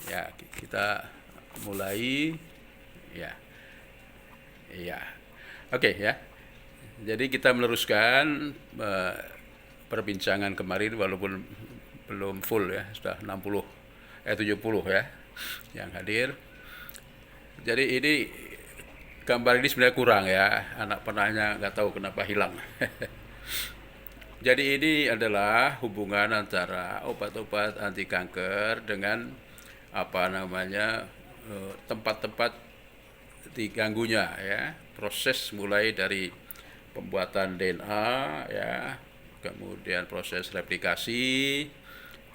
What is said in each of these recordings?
Ya, kita mulai. Ya, ya. Oke ya. Jadi kita meneruskan perbincangan kemarin walaupun belum full ya, sudah 70 ya yang hadir. Jadi ini gambar ini sebenarnya kurang ya, anak penanya nggak tahu kenapa hilang. Jadi ini adalah hubungan antara obat-obat anti kanker dengan tempat-tempat diganggunya ya, proses mulai dari pembuatan DNA ya, kemudian proses replikasi,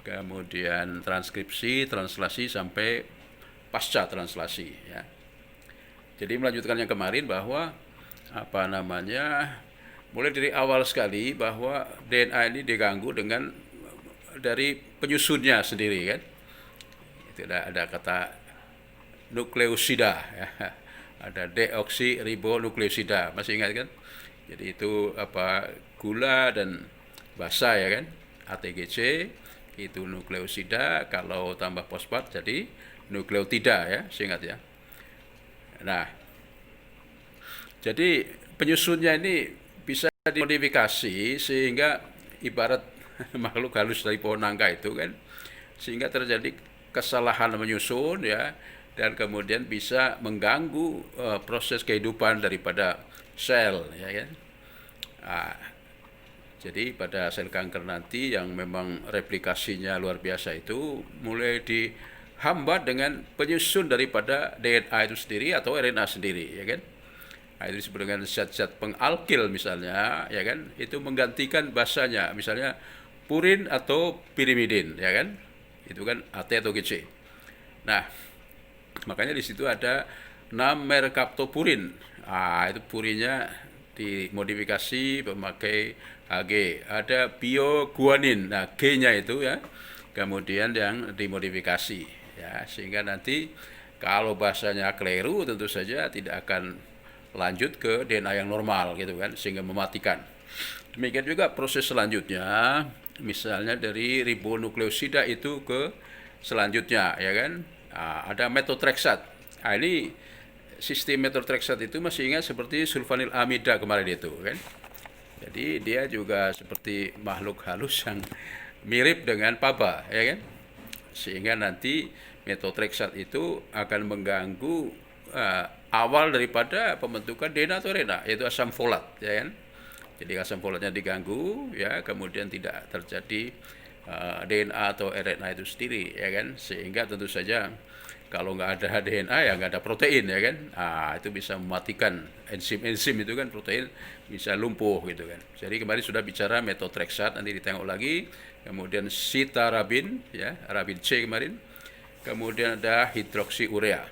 kemudian transkripsi, translasi sampai pasca translasi ya. Jadi melanjutkan yang kemarin bahwa mulai dari awal sekali bahwa DNA ini diganggu dengan dari penyusunnya sendiri kan. Itu ada kata nukleosida ya. Ada deoksiribonukleosida, masih ingat kan? Jadi itu gula dan basa ya kan, ATGC itu nukleosida, kalau tambah fosfat jadi nukleotida ya, seingat ya. Nah, jadi penyusunnya ini bisa dimodifikasi sehingga ibarat makhluk halus dari pohon nangka itu kan, sehingga terjadi kesalahan menyusun ya, dan kemudian bisa mengganggu proses kehidupan daripada sel ya kan. Nah, jadi pada sel kanker nanti yang memang replikasinya luar biasa itu mulai dihambat dengan penyusun daripada DNA itu sendiri atau RNA sendiri ya kan. Nah, itu disebut dengan zat-zat pengalkil misalnya ya kan, itu menggantikan basanya misalnya purin atau pirimidin ya kan, itu kan AT atau GC. Nah, makanya di situ ada namerkaptopurin. Ah, itu purinnya dimodifikasi memakai Hg. Ada bioguanin. Nah, G-nya itu ya. Kemudian yang dimodifikasi ya, sehingga nanti kalau bahasanya keliru tentu saja tidak akan lanjut ke DNA yang normal gitu kan, sehingga mematikan. Demikian juga proses selanjutnya, misalnya dari ribonukleosida itu ke selanjutnya ya kan. Nah, ada metotreksat. Nah, ini sistem metotreksat itu masih ingat seperti sulfanil amida kemarin itu kan. Jadi dia juga seperti makhluk halus yang mirip dengan paba ya kan. Sehingga nanti metotreksat itu akan mengganggu awal daripada pembentukan DNA atau RNA, yaitu asam folat ya kan. Jadi asam folatnya diganggu ya, kemudian tidak terjadi DNA atau RNA itu sendiri ya kan, sehingga tentu saja kalau nggak ada DNA ya nggak ada protein ya kan. Itu bisa mematikan enzim itu kan, protein bisa lumpuh gitu kan. Jadi kemarin sudah bicara metotreksat, nanti ditengok lagi. Kemudian sitarabin ya, arabin C kemarin. Kemudian ada hidroksiurea.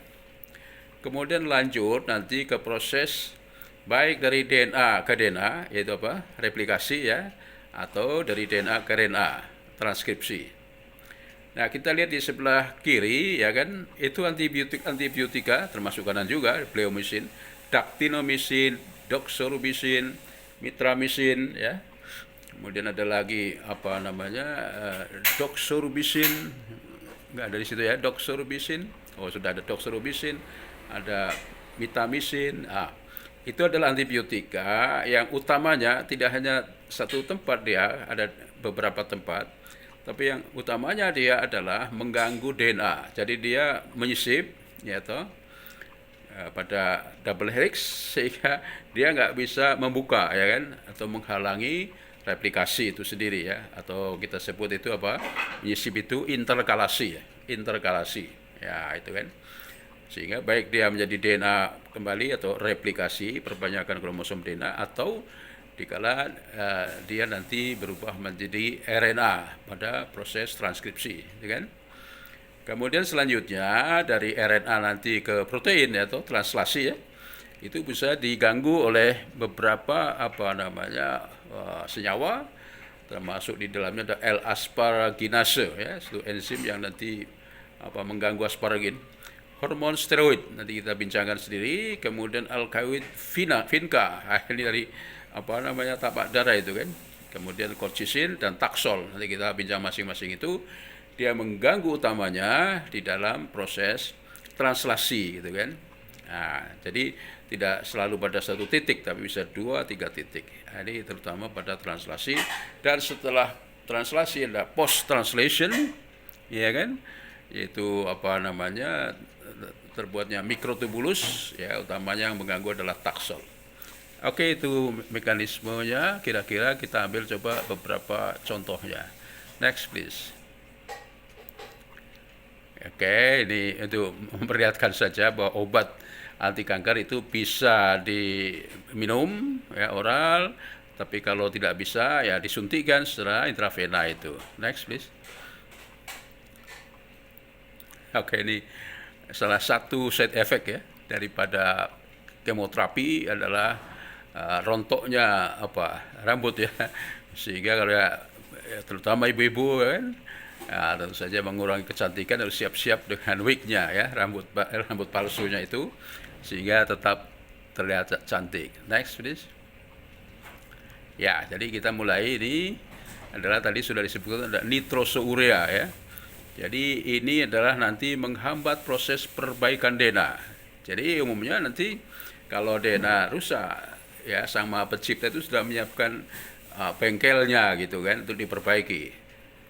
Kemudian lanjut nanti ke proses baik dari DNA ke DNA, yaitu replikasi ya, atau dari DNA ke RNA, transkripsi. Nah, kita lihat di sebelah kiri ya kan, itu antibiotika termasuk kanan juga, bleomisin, daktinomisin, doxorubicin, mitramisin ya. Kemudian ada lagi doxorubicin, nggak ada di situ ya, doxorubicin. Oh, sudah ada doxorubicin, ada mitamisin. Itu adalah antibiotika yang utamanya tidak hanya satu tempat, dia ada beberapa tempat, tapi yang utamanya dia adalah mengganggu DNA. Jadi dia menyisip ya toh, pada double helix, sehingga dia nggak bisa membuka ya kan, atau menghalangi replikasi itu sendiri ya, atau kita sebut itu menyisip itu interkalasi ya, interkalasi ya itu kan. Sehingga baik dia menjadi DNA kembali atau replikasi, perbanyakan kromosom DNA, atau dikala dia nanti berubah menjadi RNA pada proses transkripsi, ya kan? Kemudian selanjutnya dari RNA nanti ke protein atau translasi ya, itu bisa diganggu oleh beberapa senyawa, termasuk di dalamnya ada L-asparaginase ya, itu enzim yang nanti mengganggu asparagin. Hormon steroid nanti kita bincangkan sendiri. Kemudian alkaloid vinca, ini dari tapak darah itu kan. Kemudian colchicine dan taxol, nanti kita bincang masing-masing itu. dia mengganggu utamanya di dalam proses translasi gitu kan. Nah, jadi tidak selalu pada satu titik, tapi bisa 2-3 titik. Nah, ini terutama pada translasi. Dan setelah translasi ada post translation, ya kan, yaitu apa namanya, terbuatnya mikrotubulus, ya utamanya yang mengganggu adalah taksol. Oke, itu mekanismenya. Kira-kira kita ambil coba beberapa contohnya. Next please. Oke, ini untuk memperlihatkan saja bahwa obat anti kanker itu bisa diminum ya oral, tapi kalau tidak bisa ya disuntikkan secara intravena itu. Next please. Oke, ini salah satu side effect ya daripada kemoterapi adalah rontoknya rambut ya, sehingga kalau ya, terutama ibu-ibu kan, ya, tentu saja mengurangi kecantikan harus siap-siap dengan wignya ya, rambut palsunya itu, sehingga tetap terlihat cantik. Next please. Ya, jadi kita mulai. Ini adalah tadi sudah disebutkan ada nitrosourea ya. Jadi ini adalah nanti menghambat proses perbaikan DNA. Jadi umumnya nanti kalau DNA rusak, ya Sang Maha Pencipta itu sudah menyiapkan bengkelnya gitu kan untuk diperbaiki.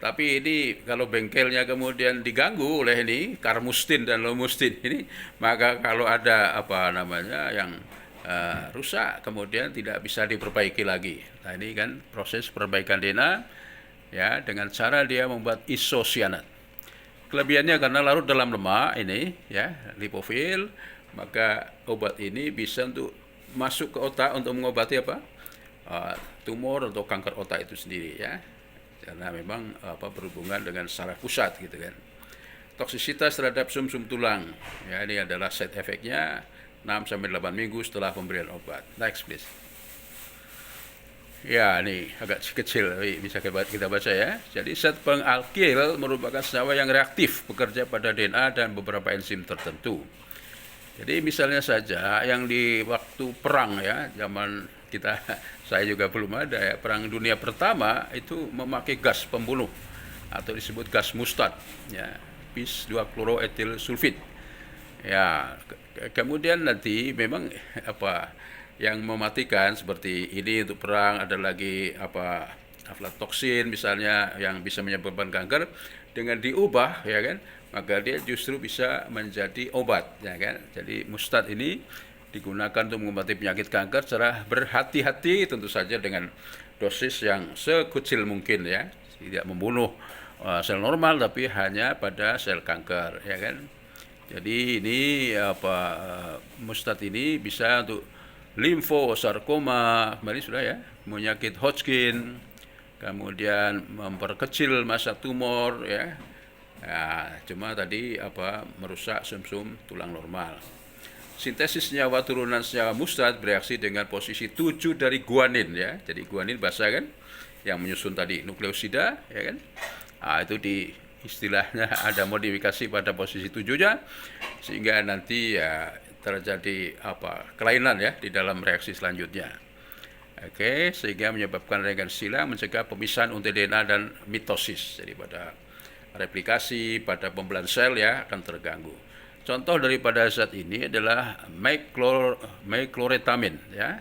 Tapi ini kalau bengkelnya kemudian diganggu oleh ini karmustin dan lomustin ini, maka kalau ada yang rusak kemudian tidak bisa diperbaiki lagi. Nah, ini kan proses perbaikan DNA ya dengan cara dia membuat isosianat. Kelebihannya karena larut dalam lemak ini ya, lipofil, maka obat ini bisa untuk masuk ke otak untuk mengobati tumor atau kanker otak itu sendiri ya. Karena memang berhubungan dengan saraf pusat gitu kan. Toksisitas terhadap sumsum tulang ya, ini adalah side effect-nya 6-8 minggu setelah pemberian obat. Next please. Ya, ini agak kecil tapi bisa kita baca ya. Jadi zat pengalkil merupakan senyawa yang reaktif bekerja pada DNA dan beberapa enzim tertentu. Jadi misalnya saja yang di waktu perang ya, zaman kita, saya juga belum ada ya, Perang Dunia Pertama itu memakai gas pembunuh atau disebut gas mustad ya, bis 2-chloroetil sulfit. Ya, kemudian nanti memang yang mematikan seperti ini untuk perang, ada lagi aflatoksin misalnya yang bisa menyebabkan kanker, dengan diubah ya kan, maka dia justru bisa menjadi obat ya kan. Jadi mustad ini digunakan untuk mengobati penyakit kanker secara berhati-hati, tentu saja dengan dosis yang sekecil mungkin ya, tidak membunuh sel normal tapi hanya pada sel kanker ya kan. Jadi ini mustad ini bisa untuk limfosarkoma, kemarin sudah ya, penyakit Hodgkin, kemudian memperkecil massa tumor ya. Nah, cuma tadi merusak sumsum tulang normal. Sintesis senyawa turunan senyawa mustad bereaksi dengan posisi 7 dari guanin ya. Jadi guanin bahasa kan yang menyusun tadi nukleosida ya kan. Nah, itu di istilahnya ada modifikasi pada posisi 7-nya sehingga nanti ya terjadi kelainan ya di dalam reaksi selanjutnya. Oke, sehingga menyebabkan reagen silang mencegah pemisahan unit DNA dan mitosis. Jadi pada replikasi pada pembelahan sel ya akan terganggu. Contoh daripada zat ini adalah mecloretamin ya,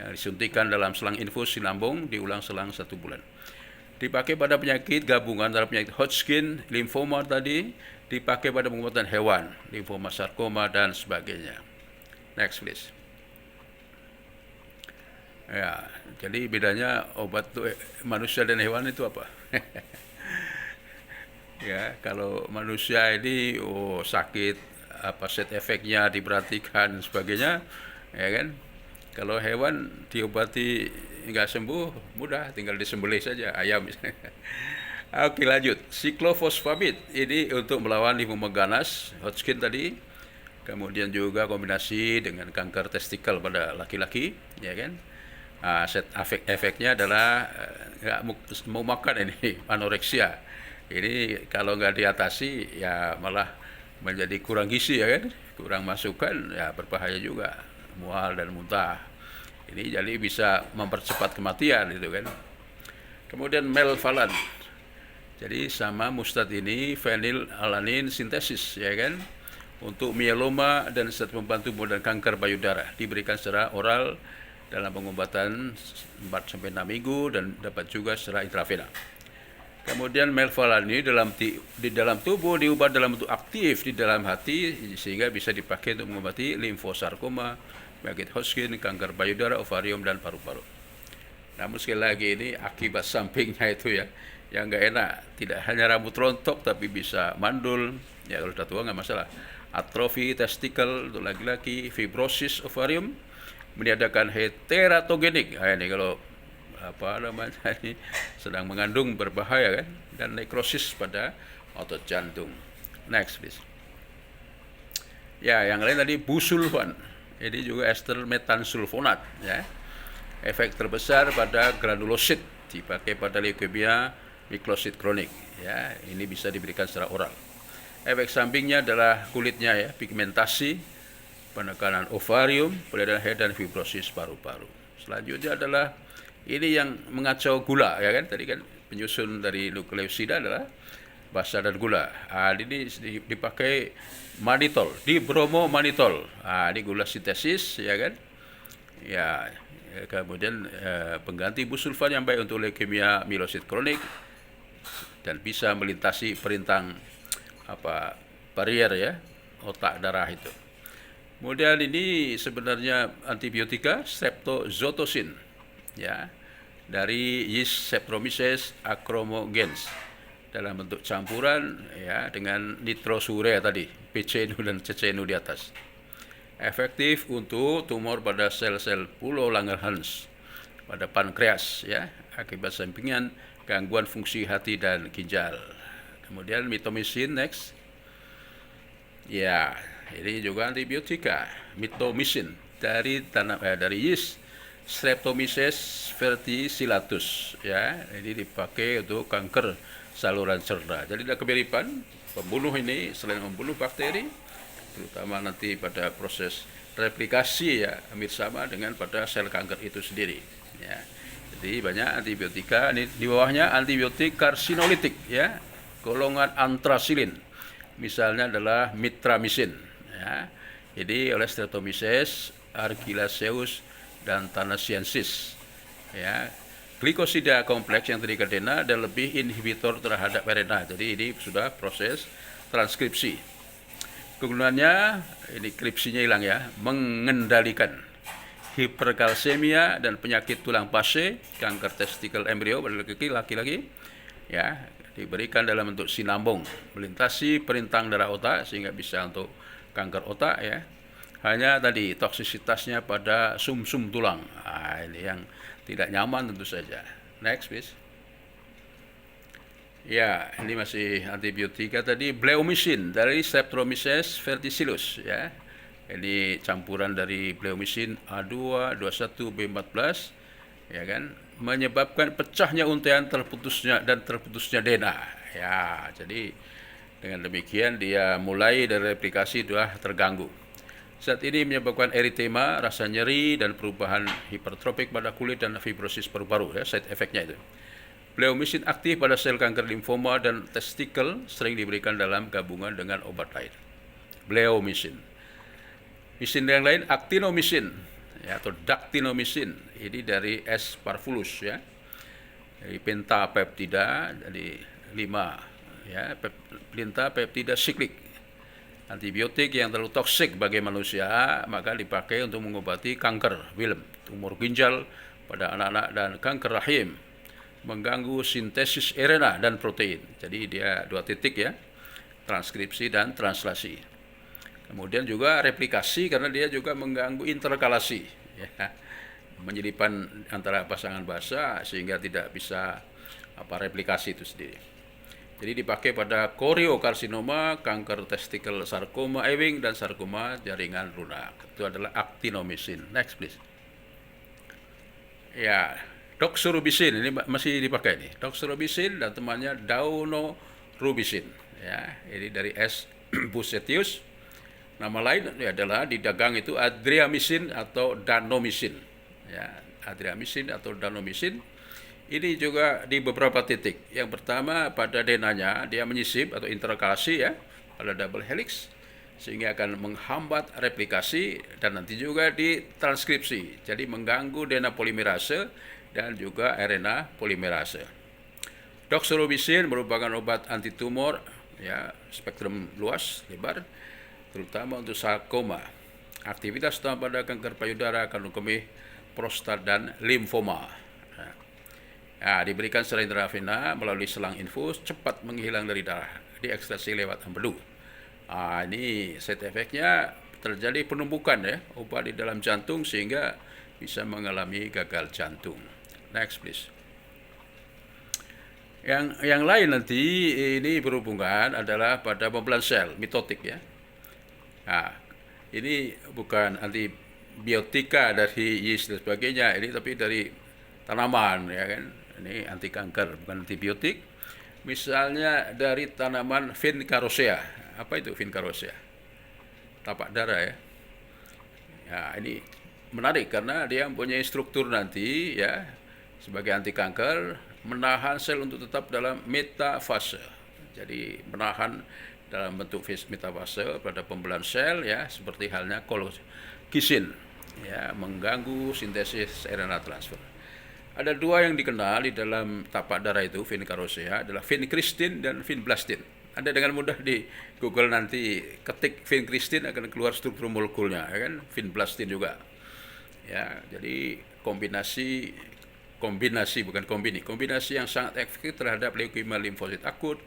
yang disuntikan dalam selang infus di lambung diulang selang 1 bulan. Dipakai pada penyakit gabungan antara penyakit Hodgkin, limfoma tadi, dipakai pada pengobatan hewan, limfoma sarkoma dan sebagainya. Next please. Ya, jadi bedanya obat tuh manusia dan hewan itu apa? Ya, kalau manusia ini sakit, side effect-nya diperhatikan dan sebagainya, ya kan? Kalau hewan diobati nggak sembuh, mudah, tinggal disembelih saja ayam misalnya. Oke, lanjut. Siklofosfamid ini untuk melawan limfoma ganas, Hodgkin tadi, kemudian juga kombinasi dengan kanker testikel pada laki-laki, ya kan? Side efeknya adalah nggak mau makan ini, anoreksia. Ini kalau nggak diatasi ya malah menjadi kurang gizi ya kan, kurang masukan ya berbahaya juga, mual dan muntah. Ini jadi bisa mempercepat kematian itu kan. Kemudian melvalan, Jadi sama mustad ini fenilalanin sintesis, ya kan, untuk mieloma dan zat pembantu modal kanker payudara diberikan secara oral dalam pengobatan 4-6 minggu dan dapat juga secara intravena. Kemudian melvalani di dalam tubuh diubah dalam bentuk aktif di dalam hati sehingga bisa dipakai untuk mengobati limfosarkoma, penyakit Hodgkin, kanker payudara, ovarium dan paru-paru. Namun sekali lagi ini akibat sampingnya itu ya, yang nggak enak. Tidak hanya rambut rontok tapi bisa mandul, ya kalau sudah tua nggak masalah. Atrofi testikel untuk laki-laki, fibrosis ovarium, meniadakan heteratogenik. Nah, ini kalau ini sedang mengandung berbahaya kan, dan nekrosis pada otot jantung. Next please. Ya, yang lain tadi busulfan. Ini juga ester metansulfonat ya. Efek terbesar pada granulosit dipakai pada leukemia miklosit kronik ya. Ini bisa diberikan secara oral. Efek sampingnya adalah kulitnya ya, pigmentasi, penekanan ovarium, peredaran hair dan fibrosis paru-paru. Selanjutnya adalah ini yang mengacau gula ya kan, tadi kan penyusun dari nukleosida adalah basa dan gula. Ini dipakai manitol, dibromomanitol. Ini gula sintesis ya kan. Ya, kemudian pengganti busulfan yang baik untuk leukemia mielosit kronik dan bisa melintasi perintang barier ya, otak darah itu. Kemudian ini sebenarnya antibiotika streptozotocin ya, dari yeast Saccharomyces acromogens dalam bentuk campuran ya dengan nitrosure tadi, PCNU dan CCNU di atas. Efektif untuk tumor pada sel-sel pulau Langerhans pada pankreas ya, akibat sampingan gangguan fungsi hati dan ginjal. Kemudian mitomycin next. Ya, ini juga antibiotika, mitomycin dari yeast Streptomyces verticillatus ya. Ini dipakai untuk kanker saluran cerna. Jadi ada kemiripan pembunuh ini selain membunuh bakteri, terutama nanti pada proses replikasi ya, hampir sama dengan pada sel kanker itu sendiri ya. Jadi banyak antibiotika. Ini di bawahnya antibiotik karsinolitik ya, golongan antrasilin. Misalnya adalah mitramycin ya. Jadi oleh Streptomyces argillaceus dan Thanasiensis ya. Glikosida kompleks yang trikadena dan lebih inhibitor terhadap RNA. Jadi ini sudah proses transkripsi. Kegunaannya ini kripsinya hilang ya, mengendalikan hiperkalsemia dan penyakit tulang pase, kanker testikel embrio pada laki-laki ya, diberikan dalam bentuk sinambung, melintasi perintang darah otak sehingga bisa untuk kanker otak ya. Hanya tadi toksisitasnya pada sumsum tulang. Ini yang tidak nyaman tentu saja. Next please. Ya, ini masih antibiotika tadi, bleomycin dari Streptomyces verticillus ya. Ini campuran dari bleomycin A2, 21, B14 ya kan, menyebabkan pecahnya untaian terputusnya DNA ya. Jadi dengan demikian dia mulai dari replikasi sudah terganggu. Zat ini menyebabkan eritema, rasa nyeri dan perubahan hipertropik pada kulit dan fibrosis paru-paru ya, side effect-nya itu. Bleomycin aktif pada sel kanker limfoma dan testikel, sering diberikan dalam gabungan dengan obat lain. Bleomycin. Misin yang lain actinomycin ya, atau dactinomycin. Ini dari S. parvulus ya. Dari pentapeptida, dari 5 ya, pentapeptida siklik. Antibiotik yang terlalu toksik bagi manusia maka dipakai untuk mengobati kanker Wilm, tumor ginjal pada anak-anak dan kanker rahim, mengganggu sintesis RNA dan protein. Jadi dia 2 titik ya, transkripsi dan translasi. Kemudian juga replikasi karena dia juga mengganggu interkalasi ya, menyelipan antara pasangan basa sehingga tidak bisa replikasi itu sendiri. Jadi dipakai pada koriokarsinoma, kanker testikel sarkoma Ewing dan sarkoma jaringan lunak. Itu adalah actinomycin. Next please. Ya, doxorubicin ini masih dipakai nih. Doxorubicin dan temannya daunorubicin. Ya, ini dari S. bucetius. Nama lain adalah di dagang itu adriamycin atau danomycin. Ya, adriamycin atau danomycin. ini juga di beberapa titik. Yang pertama pada DNA-nya dia menyisip atau interkalasi ya pada double helix sehingga akan menghambat replikasi dan nanti juga di transkripsi. Jadi mengganggu DNA polimerase dan juga RNA polimerase. Doxorubicin merupakan obat anti tumor ya spektrum luas lebar terutama untuk sarkoma. Aktivitas utama pada kanker payudara, kanker kemih, prostat dan limfoma. Nah, diberikan secara intravena melalui selang infus cepat menghilang dari darah, diekstraksi lewat empedu. Ini side effect-nya terjadi penumpukan ya obat di dalam jantung sehingga bisa mengalami gagal jantung. Next please. Yang lain nanti ini berhubungan adalah pada pembelahan sel mitotik ya. Nah, ini bukan antibiotika dari yeast dan sebagainya, ini tapi dari tanaman ya kan. Ini anti kanker bukan antibiotik. Misalnya dari tanaman Vincarosea. Apa itu Vincarosea? Tapak darah ya. Ya, ini menarik karena dia mempunyai struktur nanti ya sebagai anti kanker menahan sel untuk tetap dalam metafase. Jadi menahan dalam bentuk metafase pada pembelahan sel ya seperti halnya kolkisin ya mengganggu sintesis RNA transfer. Ada dua yang dikenal di dalam tapak darah itu Vincarosea adalah vincristin dan vinblastin. Anda dengan mudah di Google nanti ketik vincristin akan keluar struktur molekulnya ya kan, vinblastin juga. Ya, jadi kombinasi yang sangat efektif terhadap leukemia limfosit akut,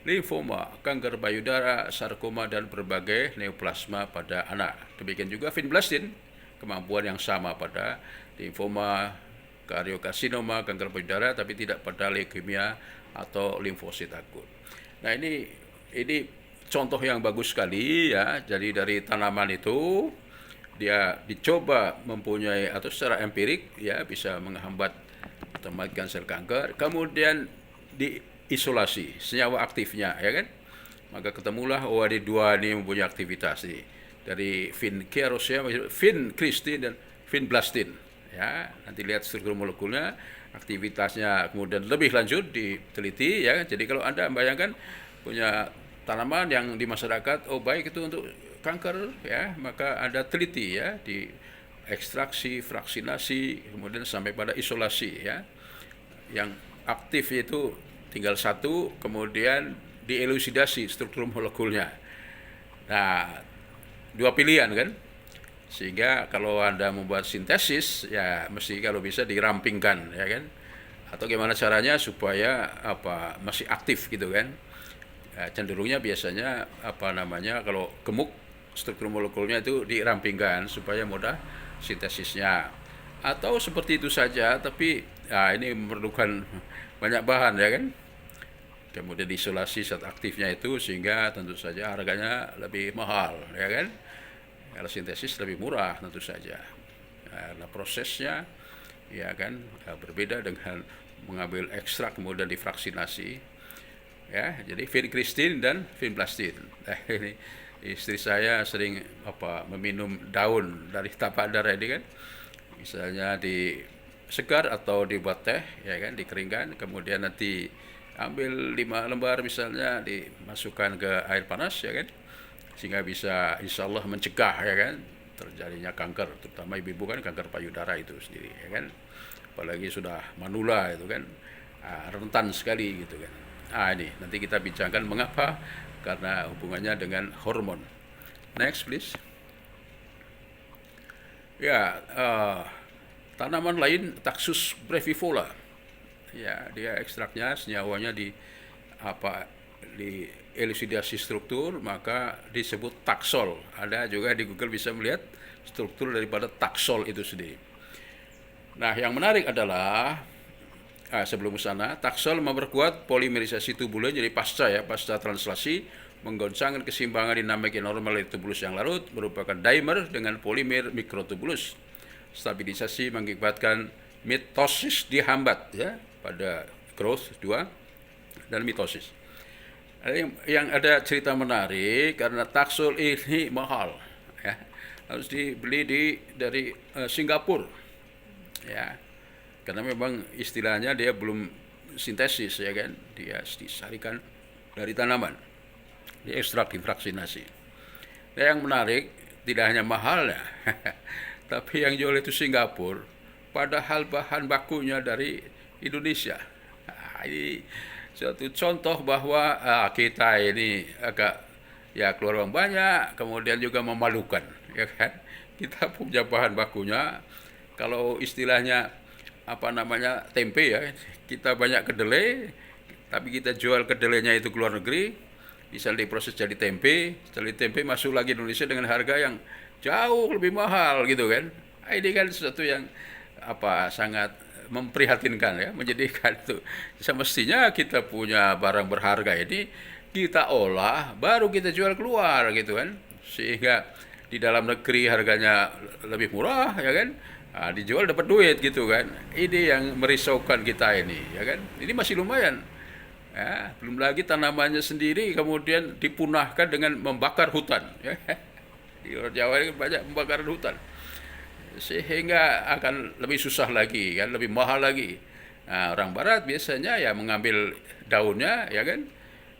limfoma, kanker payudara, sarkoma dan berbagai neoplasma pada anak. Demikian juga vinblastin, kemampuan yang sama pada limfoma, kariokarsinoma, kanker payudara tapi tidak pada leukemia atau limfosit akut. Nah, ini contoh yang bagus sekali ya. Jadi dari tanaman itu dia dicoba mempunyai atau secara empirik ya bisa menghambat atau mematikan sel kanker, kemudian diisolasi senyawa aktifnya ya kan. Maka ketemulah OAD2 ini mempunyai aktivitas ini dari Vincarosea, vincristin dan vinblastin. Ya, nanti lihat struktur molekulnya, aktivitasnya kemudian lebih lanjut diteliti ya. Jadi kalau Anda bayangkan punya tanaman yang di masyarakat baik itu untuk kanker ya, maka Anda teliti ya di ekstraksi, fraksinasi, kemudian sampai pada isolasi ya. Yang aktif itu tinggal satu, kemudian dielusidasi struktur molekulnya. Nah, dua pilihan kan. Sehingga kalau Anda membuat sintesis ya mesti kalau bisa dirampingkan ya kan. Atau gimana caranya supaya masih aktif gitu kan. Ya, cenderungnya biasanya kalau gemuk struktur molekulnya itu dirampingkan supaya mudah sintesisnya. Atau seperti itu saja tapi ini memerlukan banyak bahan ya kan. Kemudian diisolasi zat aktifnya itu sehingga tentu saja harganya lebih mahal ya kan. Kalau sintesis lebih murah tentu saja. Nah, prosesnya ya kan berbeda dengan mengambil ekstrak kemudian difraksinasi. Ya, jadi vincristin dan vinblastin. Nah, ini istri saya sering meminum daun dari tapak darah ini kan. Misalnya disegar atau dibuat teh ya kan, dikeringkan kemudian nanti ambil 5 lembar misalnya dimasukkan ke air panas ya kan. Sehingga bisa insya Allah mencegah ya kan terjadinya kanker, terutama ibu-ibu kan kanker payudara itu sendiri ya kan, apalagi sudah manula itu kan rentan sekali gitu kan. Ini nanti kita bincangkan mengapa, karena hubungannya dengan hormon. Next please. Ya, tanaman lain Taxus brevifolia. Ya, dia ekstraknya senyawanya di elusidasi struktur maka disebut taksol. Ada juga di Google bisa melihat struktur daripada taksol itu sendiri. Nah, yang menarik adalah sebelum sana, taksol memperkuat polimerisasi tubulin jadi pasca translasi, menggoncangkan keseimbangan dinamika normal dari tubulus yang larut, merupakan dimer dengan polimer mikrotubulus. Stabilisasi mengakibatkan mitosis dihambat ya pada growth 2 dan mitosis. Yang ada cerita menarik karena taksol ini mahal ya, harus dibeli dari Singapura ya. karena memang istilahnya dia belum sintesis ya kan, dia disarikan dari tanaman, diekstrak, divraksinasi. Nah, yang menarik tidak hanya mahalnya, tapi yang jual itu Singapura, padahal bahan bakunya dari Indonesia. Nah, ini suatu contoh bahwa kita ini agak ya keluar uang banyak, kemudian juga memalukan, ya kan? Kita punya bahan bakunya, kalau istilahnya apa namanya tempe ya, kita banyak kedelai, tapi kita jual kedelainya itu ke luar negeri, bisa diproses jadi tempe, jadi tempe masuk lagi Indonesia dengan harga yang jauh lebih mahal gitu kan. Nah, ini kan sesuatu yang apa sangat memprihatinkan ya, menjadikan itu semestinya kita punya barang berharga ini kita olah baru kita jual keluar gitu kan, sehingga di dalam negeri harganya lebih murah ya kan. Nah, dijual dapat duit gitu kan. Ini yang merisaukan kita ini ya kan. Ini masih lumayan ya, belum lagi tanamannya sendiri kemudian dipunahkan dengan membakar hutan ya. Di luar Jawa ini banyak pembakaran hutan, sehingga akan lebih susah lagi kan, lebih mahal lagi. Nah, orang barat biasanya ya mengambil daunnya ya kan,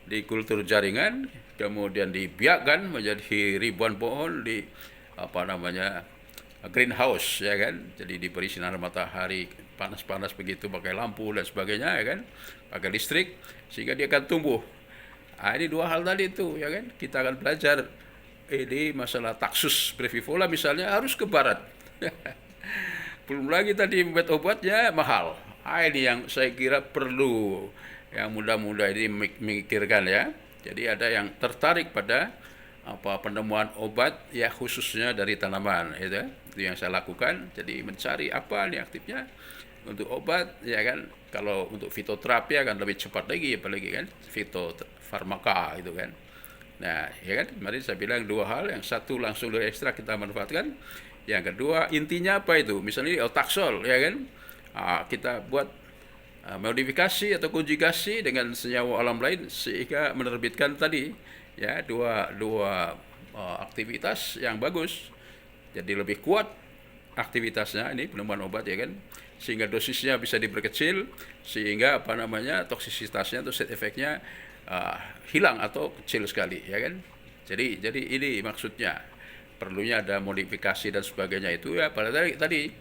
dikultur jaringan, kemudian dibiakkan menjadi ribuan pohon di apa namanya greenhouse ya kan, jadi diberi sinar matahari panas-panas begitu, pakai lampu dan sebagainya ya kan, pakai listrik sehingga dia akan tumbuh. Nah, ini dua hal tadi itu ya kan, kita akan belajar ini masalah Taxus brevifolia misalnya harus ke barat. Belum lagi tadi obat-obatnya mahal. Ini yang saya kira perlu yang muda-muda ini memikirkan ya. Jadi ada yang tertarik pada penemuan obat ya khususnya dari tanaman itu ya. Itu yang saya lakukan. Jadi mencari apa nih aktifnya untuk obat ya kan. Kalau untuk fitoterapi akan lebih cepat lagi apalagi kan fitofarmaka itu kan. Nah, ya kan kemarin saya bilang dua hal, yang satu langsung dari ekstrak kita manfaatkan, yang kedua intinya apa itu? Misalnya Taxol ya kan, kita buat modifikasi atau konjugasi dengan senyawa alam lain sehingga menerbitkan tadi ya dua aktivitas yang bagus, jadi lebih kuat aktivitasnya ini penemuan obat ya kan, sehingga dosisnya bisa diperkecil sehingga apa namanya toksisitasnya atau side effect-nya hilang atau kecil sekali ya kan. Jadi ini maksudnya perlunya ada modifikasi dan sebagainya itu ya pada tadi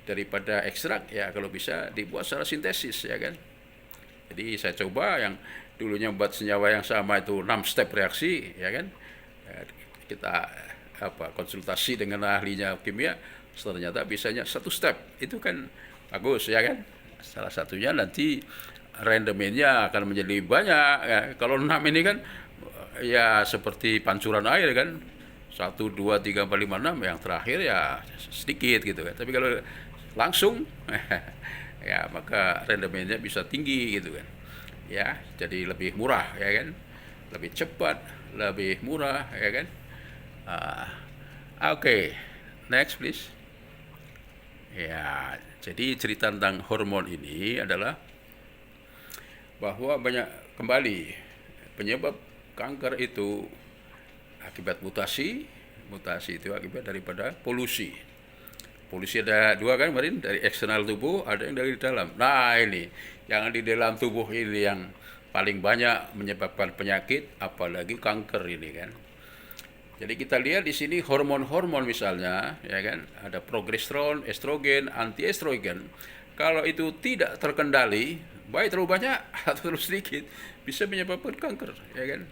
daripada ekstrak ya kalau bisa dibuat secara sintesis ya kan. Jadi saya coba yang dulunya buat senyawa yang sama itu 6 step reaksi ya kan. Kita konsultasi dengan ahlinya kimia, ternyata bisanya 1 step. Itu kan bagus ya kan. Salah satunya nanti rendemennya akan menjadi banyak ya. Kalau 6 ini kan ya seperti pancuran air kan, 1, 2, 3, 4, 5, 6, yang terakhir ya sedikit gitu kan. Tapi kalau langsung ya maka rendemennya bisa tinggi gitu kan ya, jadi lebih murah ya kan, lebih cepat, lebih murah ya kan. Oke. Next please. Ya, jadi cerita tentang hormon ini adalah bahwa banyak kembali penyebab kanker itu akibat mutasi itu akibat daripada polusi ada dua kan kemarin, dari eksternal tubuh, ada yang dari dalam. Nah ini yang di dalam tubuh ini yang paling banyak menyebabkan penyakit apalagi kanker ini kan. Jadi kita lihat di sini hormon-hormon misalnya ya kan, ada progesteron, estrogen, antiestrogen. Kalau itu tidak terkendali, baik terlalu banyak atau terlalu sedikit, bisa menyebabkan kanker, ya kan?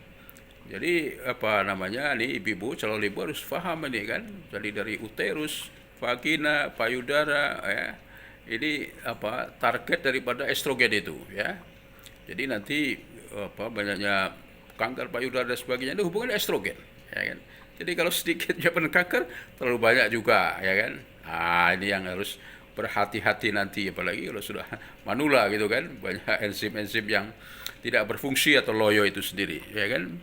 Jadi apa namanya nih ibu calon ibu harus paham ini kan. Jadi dari uterus, vagina, payudara, ya, ini apa target daripada estrogen itu, ya. Jadi nanti banyaknya kanker payudara dan sebagainya itu hubungannya estrogen, ya kan? Jadi kalau sedikit menyebabkan kanker, terlalu banyak juga, ya kan? Ini yang harus berhati-hati nanti, apalagi kalau sudah manula gitu kan, banyak enzim-enzim yang tidak berfungsi atau loyo itu sendiri, ya kan?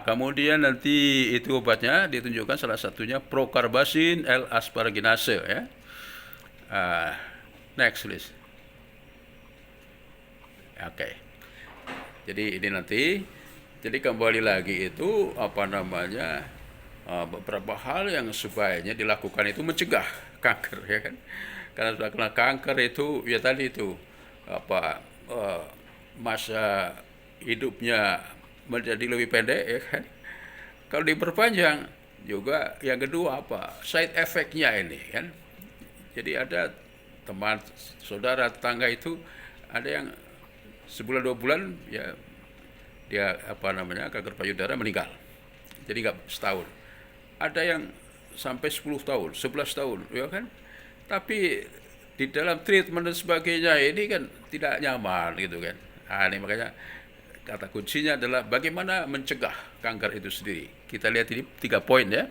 Kemudian nanti itu obatnya ditunjukkan salah satunya prokarbasin L-asparaginase, ya. Next please. Oke. Jadi ini nanti, jadi kembali lagi itu apa namanya beberapa hal yang sebaiknya dilakukan itu mencegah kanker, ya kan. Karena sudah kena kanker itu ya tadi itu apa masa hidupnya menjadi lebih pendek ya kan. Kalau diperpanjang juga yang kedua apa? Side effect-nya ini kan. Jadi ada teman, saudara, tetangga itu ada yang sebulan 2 bulan ya dia kanker payudara meninggal. Jadi nggak setahun. Ada yang sampai 10 tahun, 11 tahun, ya kan? Tapi di dalam treatment dan sebagainya ini kan tidak nyaman gitu kan. Nah, ini makanya kata kuncinya adalah bagaimana mencegah kanker itu sendiri. Kita lihat ini 3 poin ya.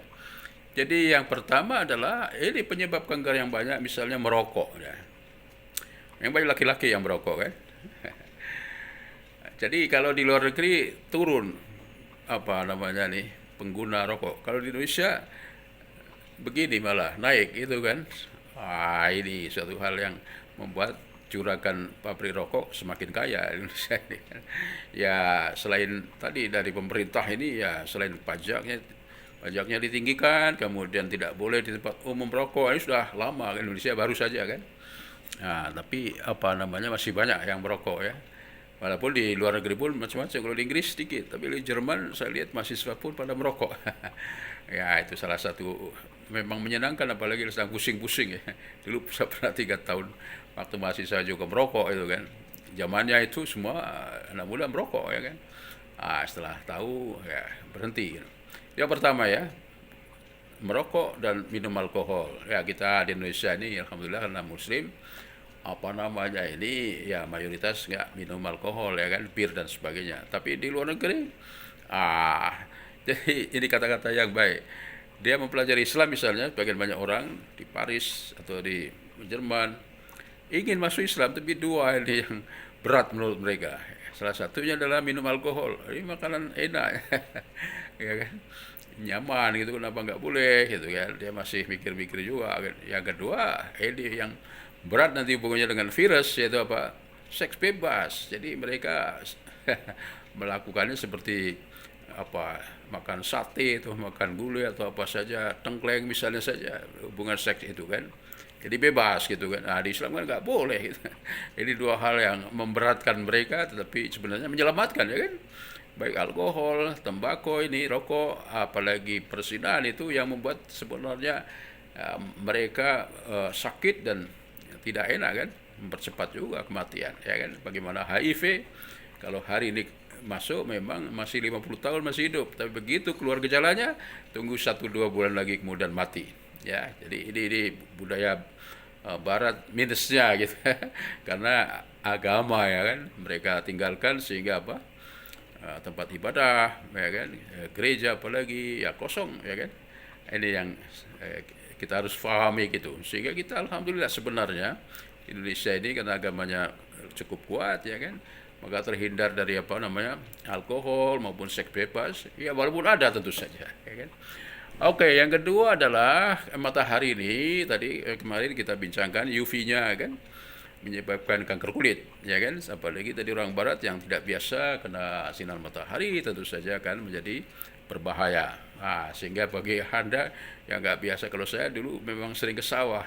Jadi yang pertama adalah ini penyebab kanker yang banyak misalnya merokok ya. Yang banyak laki-laki yang merokok kan. Jadi kalau di luar negeri turun pengguna rokok. Kalau di Indonesia begini malah naik itu kan. Ini suatu hal yang membuat juragan pabrik rokok semakin kaya Indonesia ini kan. Ya selain tadi dari pemerintah ini ya selain pajaknya ditinggikan, kemudian tidak boleh di tempat umum merokok. Ini sudah lama Indonesia baru saja kan. Nah, tapi masih banyak yang merokok ya. Walaupun di luar negeri pun macam-macam. Kalau di Inggris sedikit, tapi di Jerman saya lihat mahasiswa pun pada merokok. Ya itu salah satu memang menyenangkan, apalagi sedang pusing-pusing ya. Dulu saya pernah 3 tahun waktu mahasiswa juga merokok itu kan. Zamannya itu semua anak muda merokok ya kan. Setelah tahu ya berhenti. Yang pertama ya, merokok dan minum alkohol. Ya kita di Indonesia ini alhamdulillah karena muslim ini ya mayoritas nggak minum alkohol ya kan, bir dan sebagainya. Tapi di luar negeri jadi ini kata-kata yang baik. Dia mempelajari Islam misalnya, bagian banyak orang di Paris atau di Jerman ingin masuk Islam, tapi dua ini yang berat menurut mereka. Salah satunya adalah minum alkohol. Ini makanan enak, ya kan, nyaman gitu, kenapa nggak boleh gitu kan? Dia masih mikir-mikir juga. Yang kedua, ini yang berat nanti hubungannya dengan virus, yaitu apa? Seks bebas. Jadi mereka melakukannya seperti makan sate atau makan gulai atau apa saja, tengkleng misalnya saja, hubungan seks itu kan. Jadi bebas gitu kan. Nah di Islam kan nggak boleh gitu. Ini dua hal yang memberatkan mereka, tetapi sebenarnya menyelamatkan ya kan. Baik alkohol, tembakau, ini rokok, apalagi persinahan itu yang membuat sebenarnya mereka sakit dan tidak enak kan, mempercepat juga kematian ya kan. Bagaimana HIV, kalau hari ini masuk memang masih 50 tahun masih hidup, tapi begitu keluar gejalanya tunggu 1-2 bulan lagi kemudian mati ya. Jadi ini budaya barat minusnya gitu karena agama ya kan mereka tinggalkan, sehingga tempat ibadah ya kan, gereja apalagi ya kosong ya kan. Ini yang kita harus pahami gitu, sehingga kita alhamdulillah sebenarnya Indonesia ini karena agamanya cukup kuat ya kan, maka terhindar dari alkohol maupun seks bebas ya, walaupun ada tentu saja ya kan. Oke, yang kedua adalah matahari ini tadi kemarin kita bincangkan UV-nya kan menyebabkan kanker kulit ya kan, apalagi tadi orang barat yang tidak biasa kena sinar matahari tentu saja kan menjadi berbahaya. Sehingga bagi Anda yang nggak biasa, kalau saya dulu memang sering ke sawah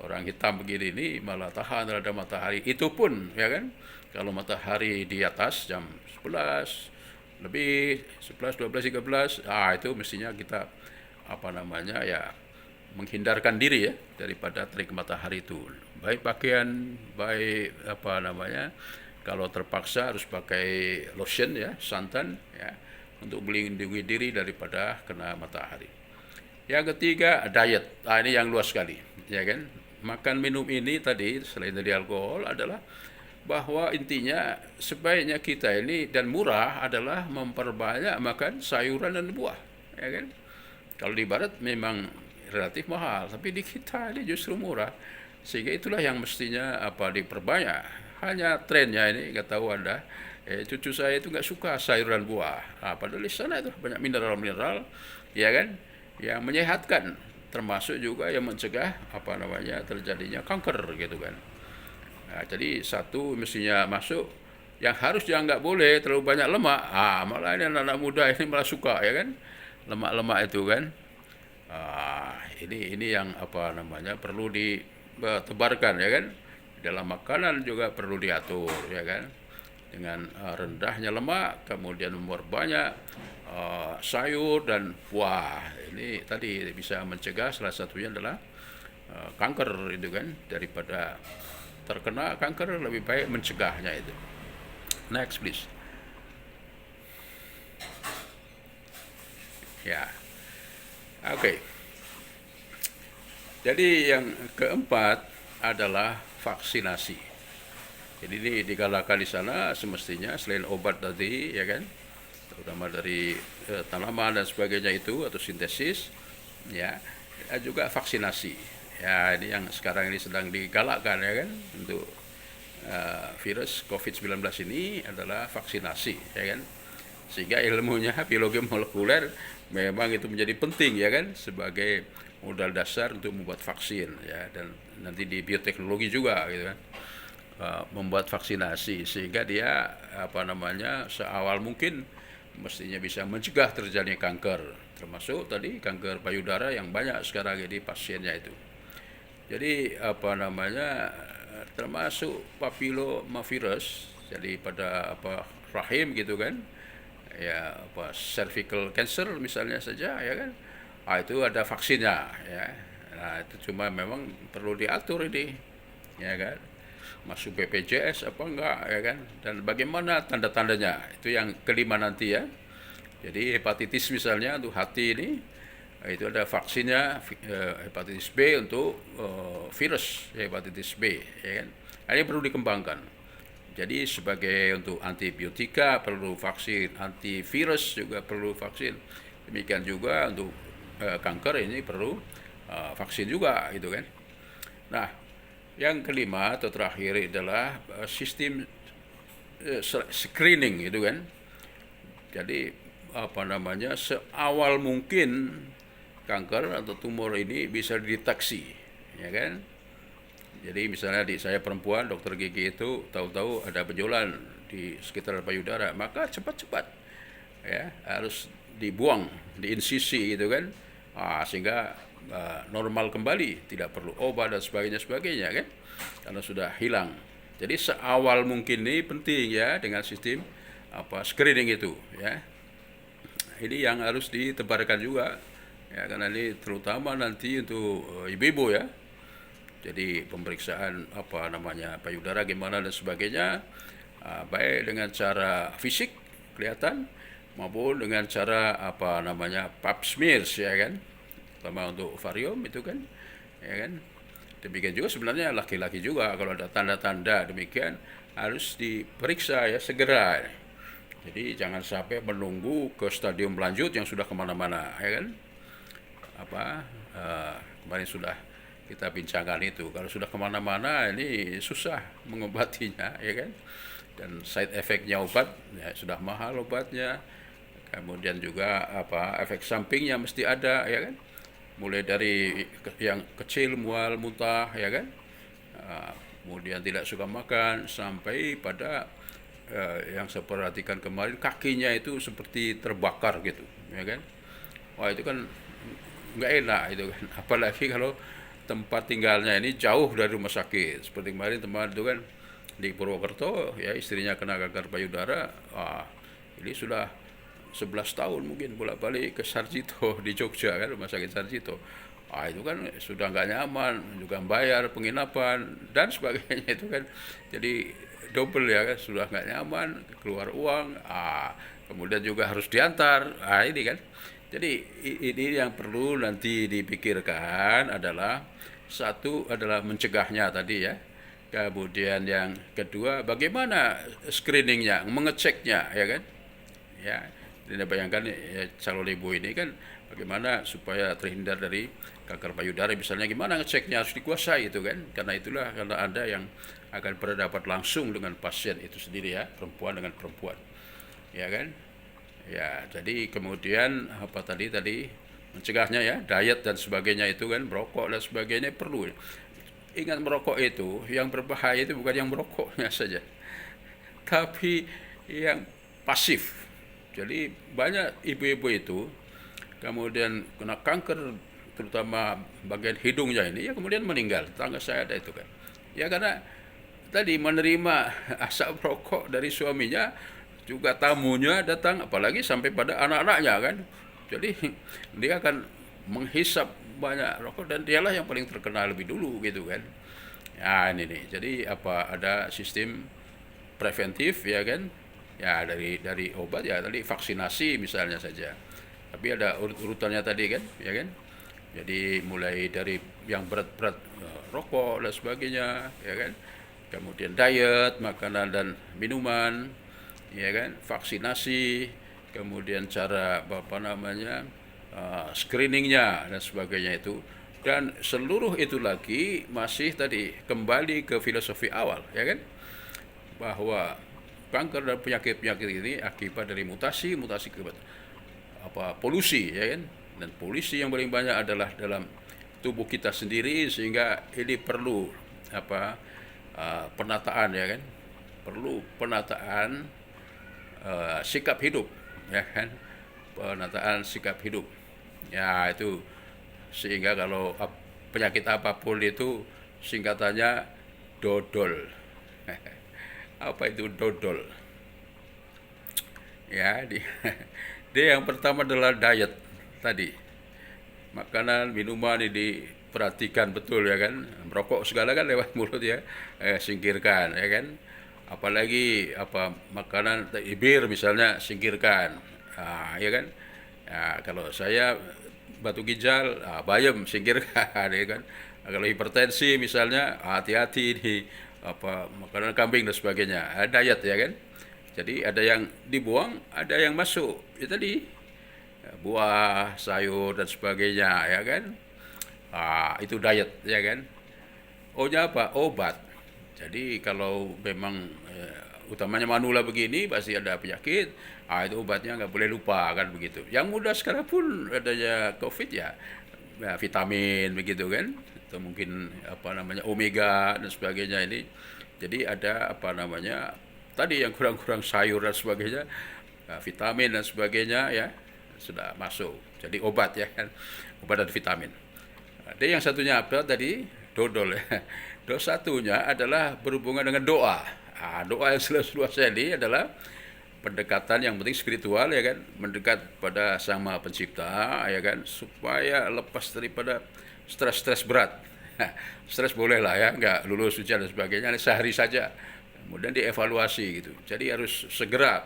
orang hitam begini ini malah tahan terhadap matahari. Itu pun ya kan kalau matahari di atas jam 11 lebih, 11, 12, 13, itu mestinya kita ya menghindarkan diri ya daripada terik matahari itu. Baik pakaian, baik kalau terpaksa harus pakai lotion ya, santan ya, untuk melindungi diri daripada kena matahari. Yang ketiga, diet. Ini yang luas sekali ya kan. Makan minum ini tadi selain dari alkohol adalah bahwa intinya sebaiknya kita ini dan murah adalah memperbanyak makan sayuran dan buah ya kan. Kalau di barat memang relatif mahal, tapi di kita ini justru murah, sehingga itulah yang mestinya diperbanyak. Hanya trennya ini nggak tahu Anda, cucu saya itu nggak suka sayuran buah, padahal di sana itu banyak mineral-mineral ya kan yang menyehatkan, termasuk juga yang mencegah terjadinya kanker gitu kan. Jadi satu mestinya masuk, yang harus yang nggak boleh terlalu banyak lemak. Malah ini anak-anak muda ini malah suka ya kan lemak-lemak itu kan. Ini yang perlu tebarkan, ya kan. Dalam makanan juga perlu diatur, ya kan, dengan rendahnya lemak, kemudian memperbanyak sayur dan buah. Ini tadi bisa mencegah, salah satunya adalah kanker itu kan. Daripada terkena kanker, lebih baik mencegahnya itu. Next please. Ya, oke. Jadi yang keempat adalah vaksinasi. Jadi ini digalakan di sana semestinya selain obat tadi, ya kan, terutama dari tanaman dan sebagainya itu atau sintesis, ya, juga vaksinasi. Ya, ini yang sekarang ini sedang digalakkan, ya kan, untuk virus COVID-19 ini adalah vaksinasi, ya kan. Sehingga ilmunya biologi molekuler memang itu menjadi penting, ya kan, sebagai modal dasar untuk membuat vaksin, ya, dan nanti di bioteknologi juga gitu kan, membuat vaksinasi sehingga dia seawal mungkin mestinya bisa mencegah terjadinya kanker, termasuk tadi kanker payudara yang banyak sekarang ini pasiennya itu. Jadi termasuk papillomavirus, jadi pada rahim gitu kan, ya, cervical cancer misalnya saja, ya kan. Itu ada vaksinnya, ya. Nah, itu cuma memang perlu diatur ini, ya kan. Masuk BPJS apa enggak, ya kan. Dan bagaimana tanda-tandanya, itu yang kelima nanti, ya. Jadi hepatitis misalnya untuk hati ini, itu ada vaksinnya, hepatitis B untuk virus hepatitis B, ya kan. Ini perlu dikembangkan. Jadi sebagai untuk antibiotika perlu vaksin, antivirus juga perlu vaksin. Demikian juga untuk kanker ini perlu vaksin juga, gitu kan. Nah, yang kelima atau terakhir adalah sistem screening, gitu kan. Jadi seawal mungkin kanker atau tumor ini bisa dideteksi, ya kan. Jadi misalnya di saya perempuan, dokter gigi itu tahu-tahu ada benjolan di sekitar payudara, maka cepat-cepat, ya, harus dibuang, diinsisi gitu kan, sehingga normal kembali, tidak perlu obat dan sebagainya kan, karena sudah hilang. Jadi seawal mungkin ini penting, ya, dengan sistem screening itu, ya. Ini yang harus ditebarkan juga, ya, karena ini terutama nanti untuk ibu-ibu, ya. Jadi pemeriksaan payudara gimana dan sebagainya, baik dengan cara fisik kelihatan maupun dengan cara pap smears, ya kan, terutama untuk ovarium itu kan, ya kan. Demikian juga sebenarnya laki-laki juga kalau ada tanda-tanda demikian harus diperiksa, ya, segera. Jadi jangan sampai menunggu ke stadium lanjut yang sudah kemana-mana, ya kan. Kemarin sudah kita bincangkan itu, kalau sudah kemana-mana ini susah mengobatinya, ya kan. Dan side effect-nya obat, ya, sudah mahal obatnya. Kemudian juga efek sampingnya mesti ada, ya kan. Mulai dari yang kecil, mual, muntah, ya kan. Kemudian tidak suka makan sampai pada yang saya perhatikan kemarin kakinya itu seperti terbakar gitu, ya kan. Wah, itu kan nggak enak itu kan, apalagi kalau tempat tinggalnya ini jauh dari rumah sakit. Seperti kemarin teman itu kan di Purwokerto, ya, istrinya kena kanker payudara, ini sudah 11 tahun mungkin bolak-balik ke Sarjito di Jogja kan, rumah sakit Sarjito. Itu kan sudah nggak nyaman, juga bayar penginapan dan sebagainya itu kan. Jadi double, ya kan, sudah nggak nyaman, keluar uang, kemudian juga harus diantar, ini kan. Jadi ini yang perlu nanti dipikirkan adalah satu adalah mencegahnya tadi, ya. Kemudian yang kedua bagaimana screeningnya, mengeceknya, ya kan. Ya, jadi bayangkan, ya, calon ibu ini kan bagaimana supaya terhindar dari kanker payudara misalnya, gimana ngeceknya, harus dikuasai itu kan. Karena Anda yang akan berhadapan langsung dengan pasien itu sendiri, ya, perempuan dengan perempuan, ya kan. Ya, jadi kemudian tadi mencegahnya, ya, diet dan sebagainya itu kan, merokok dan sebagainya perlu. Ingat, merokok itu yang berbahaya itu bukan yang merokoknya saja, tapi yang pasif. Jadi banyak ibu-ibu itu kemudian kena kanker terutama bagian hidungnya ini, ya kemudian meninggal. Tetangga saya ada itu kan. Ya karena tadi menerima asap rokok dari suaminya, juga tamunya datang, apalagi sampai pada anak-anaknya kan. Jadi dia akan menghisap banyak rokok dan dialah yang paling terkena lebih dulu gitu kan. Ya ini nih. Jadi ada sistem preventif ya kan. Ya dari obat ya tadi vaksinasi misalnya saja. Tapi ada urut-urutannya tadi kan, ya kan? Jadi mulai dari yang berat-berat rokok dan sebagainya, ya kan? Kemudian diet, makanan dan minuman, ya kan? Vaksinasi, kemudian cara apa namanya? Screeningnya dan sebagainya itu. Dan seluruh itu lagi masih tadi kembali ke filosofi awal, ya kan? Bahwa kanker dan penyakit-penyakit ini akibat dari mutasi polusi ya kan, dan polusi yang paling banyak adalah dalam tubuh kita sendiri, sehingga ini perlu penataan ya kan, perlu penataan sikap hidup ya kan, penataan sikap hidup ya itu, sehingga kalau penyakit apapun itu singkatannya dodol. Apa itu dodol? Ya, dia yang pertama adalah diet tadi. Makanan, minuman ini diperhatikan betul ya kan. Merokok segala kan lewat mulut ya. Singkirkan ya kan. Apalagi makanan bir misalnya singkirkan. Ya kan. Kalau saya batu ginjal, bayam singkirkan ya kan. Kalau hipertensi misalnya, hati-hati di makanan kambing dan sebagainya. Diet ya kan. Jadi ada yang dibuang, ada yang masuk. Ya tadi buah, sayur dan sebagainya ya kan. Itu diet ya kan. O-nya apa? Obat. Jadi kalau memang utamanya manula begini pasti ada penyakit, itu obatnya nggak boleh lupa kan begitu. Yang mudah sekarang pun adanya COVID ya, vitamin begitu kan, atau mungkin omega dan sebagainya ini. Jadi ada tadi yang kurang-kurang sayur dan sebagainya, vitamin dan sebagainya ya sudah masuk. Jadi obat ya kan, obat dan vitamin. Ada yang satunya apa tadi? Dodol ya. Satunya adalah berhubungan dengan doa. Doa yang seluas-luasnya ini adalah pendekatan yang penting spiritual ya kan, mendekat pada Sang Maha Pencipta ya kan, supaya lepas daripada stres-stres berat. Stres boleh lah ya, nggak lulus ujian dan sebagainya, sehari saja. Kemudian dievaluasi gitu. Jadi harus segera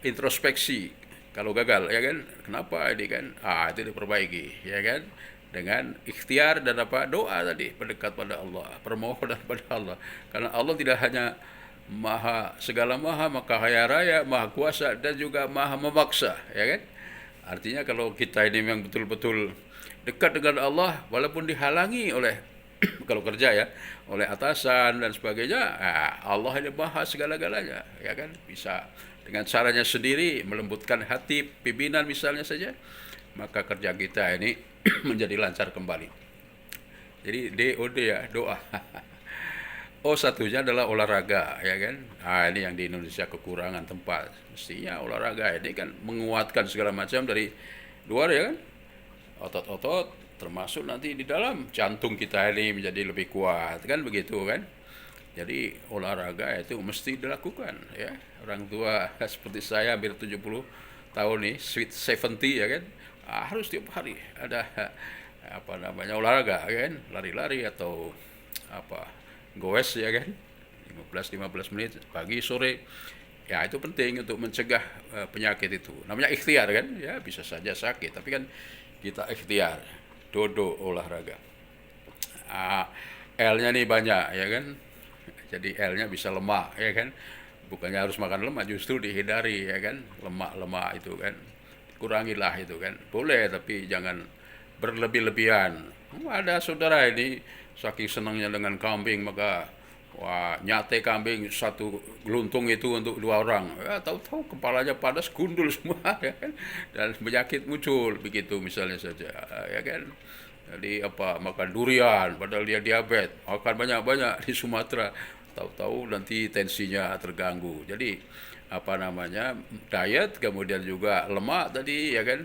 introspeksi kalau gagal ya kan, kenapa ini kan, itu diperbaiki ya kan, dengan ikhtiar dan doa tadi, mendekat pada Allah, permohonan pada Allah. Karena Allah tidak hanya segala maha, maka kaya raya, maha kuasa, dan juga maha memaksa ya kan. Artinya kalau kita ini memang betul-betul dekat dengan Allah, walaupun dihalangi oleh kalau kerja ya, oleh atasan dan sebagainya, Allah ini maha segala-galanya ya kan, bisa dengan caranya sendiri melembutkan hati pimpinan misalnya saja, maka kerja kita ini menjadi lancar kembali. Jadi DOD ya, doa. Satunya adalah olahraga ya kan. Ini yang di Indonesia kekurangan tempat. Mestinya olahraga ini kan menguatkan segala macam dari luar ya kan, otot-otot, termasuk nanti di dalam jantung kita ini menjadi lebih kuat kan begitu kan. Jadi olahraga itu mesti dilakukan ya. Orang tua seperti saya hampir 70 tahun nih, sweet 70 ya kan, harus tiap hari ada olahraga kan, lari-lari atau goes ya kan, 15 menit pagi sore. Ya itu penting untuk mencegah penyakit itu. Namanya ikhtiar kan, ya bisa saja sakit, tapi kan kita ikhtiar, dodo olahraga. L-nya nih banyak ya kan, jadi L-nya bisa lemak ya kan, bukannya harus makan lemak, justru dihindari ya kan, lemak-lemak itu kan, kurangilah itu kan, boleh tapi jangan berlebih-lebihan. Ada saudara ini saking senangnya dengan kambing, maka nyate kambing satu geluntung itu untuk 2 orang, ya tahu-tahu kepalanya panas, gundul semua ya kan, dan penyakit muncul begitu misalnya saja ya kan. Jadi makan durian padahal dia diabetes, makan banyak-banyak di Sumatera, tahu-tahu nanti tensinya terganggu. Jadi diet, kemudian juga lemak tadi ya kan.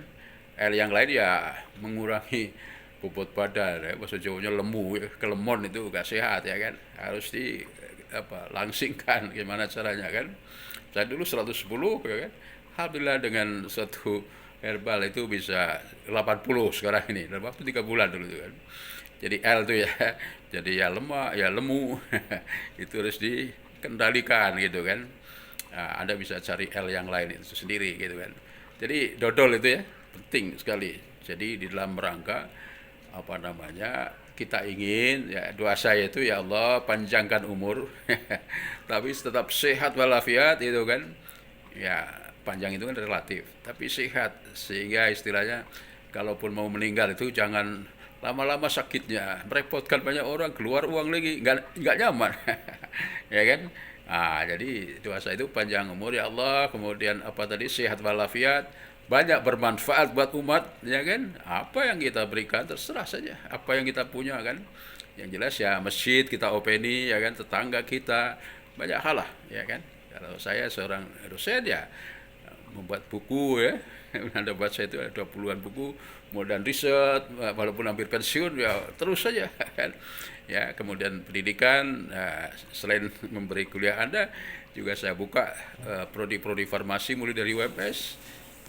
Yang lain ya mengurangi bobot badan ya, bahasa Jawanya lemu ya, kelemon itu gak sehat ya kan, harus di langsingkan gimana caranya kan. Saya dulu 110 ya kan, alhamdulillah dengan satu herbal itu bisa 80 sekarang ini dalam waktu 3 bulan dulu tuh kan. Jadi L tuh ya, jadi ya lemak ya lemu itu harus dikendalikan gitu kan. Nah, Anda bisa cari L yang lain itu sendiri gitu kan. Jadi dodol itu ya penting sekali. Jadi di dalam rangka apa namanya, kita ingin ya, doa saya itu ya Allah panjangkan umur tapi tetap sehat walafiat itu kan. Ya panjang itu kan relatif tapi sehat, sehingga istilahnya kalaupun mau meninggal itu jangan lama-lama sakitnya merepotkan banyak orang, keluar uang lagi nggak nyaman ya kan. Jadi doa saya itu panjang umur ya Allah, kemudian apa tadi, sehat walafiat, banyak bermanfaat buat umat ya kan. Apa yang kita berikan terserah saja, apa yang kita punya kan, yang jelas ya masjid kita openi ya kan, tetangga kita, banyak hal lah ya kan. Kalau saya seorang dosen ya membuat buku ya Anda baca itu ada 20-an buku, kemudian riset, walaupun hampir pensiun ya terus saja kan. Ya, kemudian pendidikan, selain memberi kuliah Anda, juga saya buka prodi-prodi farmasi mulai dari UMS,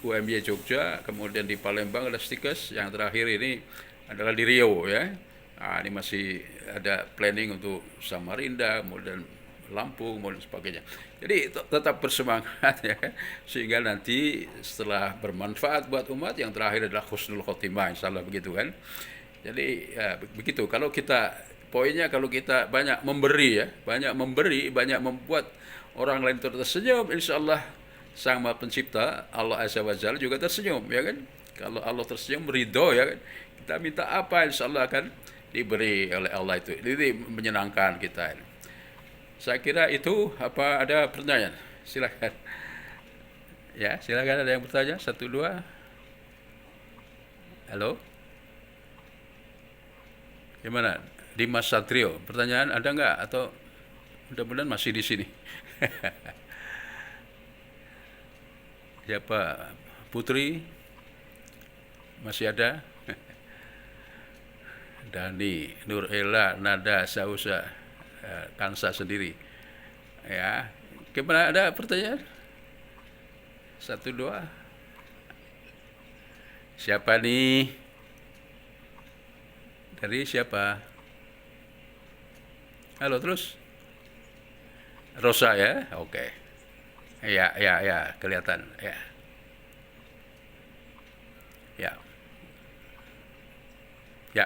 UMY Jogja, kemudian di Palembang ada Stikes, yang terakhir ini adalah di Riau ya. Ini masih ada planning untuk Samarinda, kemudian Lampung, dan sebagainya. Jadi tetap bersemangat ya, sehingga nanti setelah bermanfaat buat umat, yang terakhir adalah husnul khotimah, insya Allah begitu kan. Jadi ya, begitu. Kalau kita poinnya, kalau kita banyak memberi ya, banyak memberi, banyak membuat orang lain tersenyum, insya Allah Sang Maha Pencipta Allah Azza wa Jalla juga tersenyum ya kan. Kalau Allah tersenyum ridho ya kan, kita minta apa insya Allah akan diberi oleh Allah itu. Jadi menyenangkan kita. Saya kira itu. Apa ada pertanyaan? Silakan. Ya, silakan, ada yang bertanya? Satu dua. Halo. Gimana? Dimas Satrio, pertanyaan ada nggak? Atau mudah-mudahan masih di sini. Siapa? Putri? Masih ada? Dani, Nur Ella, Nada, Sausa, Kansa sendiri. Ya, gimana, ada pertanyaan? Satu dua. Siapa nih? Dari siapa? Halo terus. Rosa ya, oke. Ya, ya, ya, kelihatan. Ya, ya, ya.